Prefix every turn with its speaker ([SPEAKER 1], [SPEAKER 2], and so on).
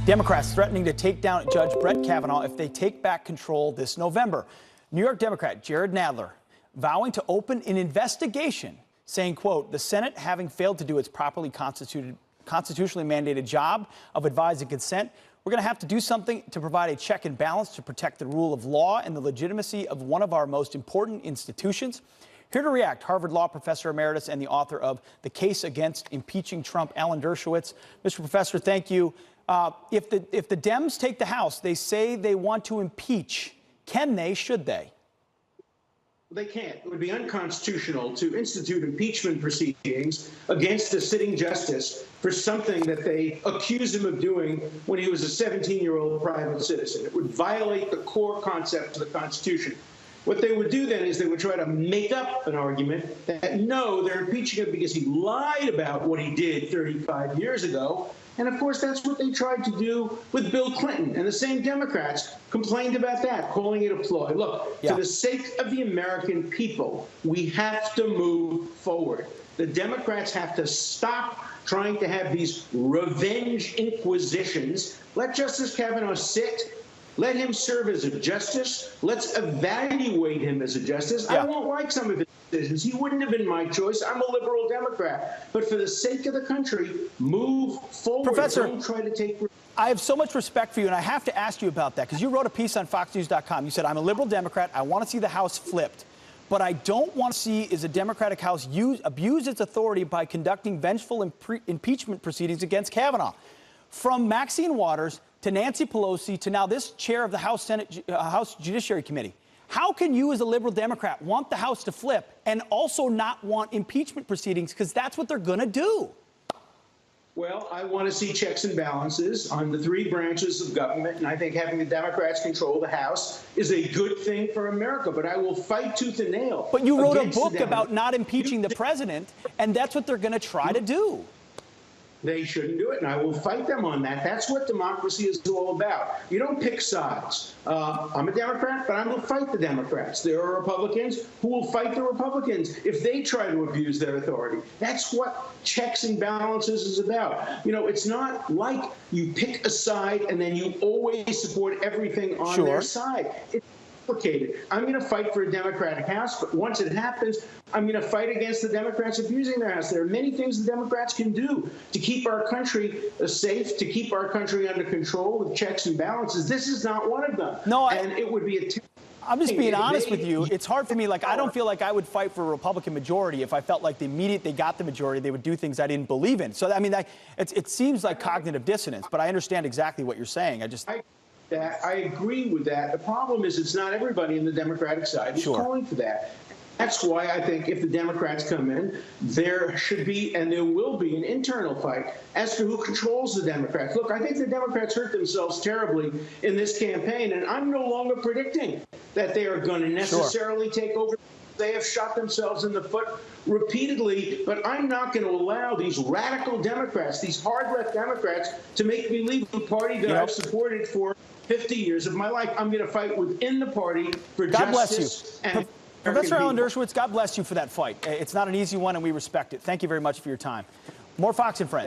[SPEAKER 1] Democrats threatening to take down Judge Brett Kavanaugh if they take back control this November. New York Democrat Jerrold Nadler vowing to open an investigation, saying, quote, the Senate having failed to do its properly constitutionally mandated job of advising consent, we're going to have to do something to provide a check and balance to protect the rule of law and the legitimacy of one of our most important institutions. Here to react, Harvard Law Professor Emeritus and the author of The Case Against Impeaching Trump, Alan Dershowitz. Mr. Professor, thank you. If the Dems take the House, they say they want to impeach. Can they? Should they?
[SPEAKER 2] They can't. It would be unconstitutional to institute impeachment proceedings against a sitting justice for something that they accuse him of doing when he was a 17-year-old private citizen. It would violate the core concept of the Constitution. What they would do then is they would try to make up an argument that, no, they're impeaching him because he lied about what he did 35 years ago. And, of course, that's what they tried to do with Bill Clinton. And the same Democrats complained about that, calling it a ploy. Look, for the sake of the American people, we have to move forward. The Democrats have to stop trying to have these revenge inquisitions. Let Justice Kavanaugh sit. Let him serve as a justice. Let's evaluate him as a justice. I won't like some of his decisions. He wouldn't have been my choice. I'm a liberal Democrat. But for the sake of the country, move forward.
[SPEAKER 1] Professor,
[SPEAKER 2] don't try to take...
[SPEAKER 1] I have so much respect for you, and I have to ask you about that, because you wrote a piece on FoxNews.com. You said, I'm a liberal Democrat. I want to see the House flipped. What I don't want to see is a Democratic House abuse its authority by conducting vengeful impeachment proceedings against Kavanaugh. From Maxine Waters to Nancy Pelosi to now this chair of the House Judiciary Committee. How can you as a liberal Democrat want the House to flip and also not want impeachment proceedings? Because that's what they're going to do.
[SPEAKER 2] Well, I want to see checks and balances on the three branches of government, and I think having the Democrats control the House is a good thing for America, but I will fight tooth and nail.
[SPEAKER 1] But you wrote a book about not impeaching the president, and that's what they're going to try to do.
[SPEAKER 2] They shouldn't do it, and I will fight them on that. That's what democracy is all about. You don't pick sides. I'm a Democrat, but I'm going to fight the Democrats. There are Republicans who will fight the Republicans if they try to abuse their authority. That's what checks and balances is about. You know, it's not like you pick a side and then you always support everything on their side. It's complicated. I'm going to fight for a Democratic House, but once it happens, I'm going to fight against the Democrats abusing their House. There are many things the Democrats can do to keep our country safe, to keep our country under control with checks and balances. This is not one of them.
[SPEAKER 1] No,
[SPEAKER 2] and it would be a
[SPEAKER 1] I'm just being honest with you. It's hard for me. Like, I don't feel like I would fight for a Republican majority if I felt like the immediate they got the majority, they would do things I didn't believe in. So, I mean, it seems like cognitive dissonance, but I understand exactly what you're saying.
[SPEAKER 2] I agree with that. The problem is it's not everybody on the Democratic side who's calling for that. That's why I think if the Democrats come in, there should be and there will be an internal fight as to who controls the Democrats. Look, I think the Democrats hurt themselves terribly in this campaign, and I'm no longer predicting that they are going to necessarily take over. They have shot themselves in the foot repeatedly, but I'm not going to allow these radical Democrats, these hard-left Democrats, to make me leave the party that I've supported for 50 years of my life. I'm going to fight within the party for justice. God bless you.
[SPEAKER 1] Professor Alan Dershowitz, God bless you for that fight. It's not an easy one, and we respect it. Thank you very much for your time. More Fox and Friends.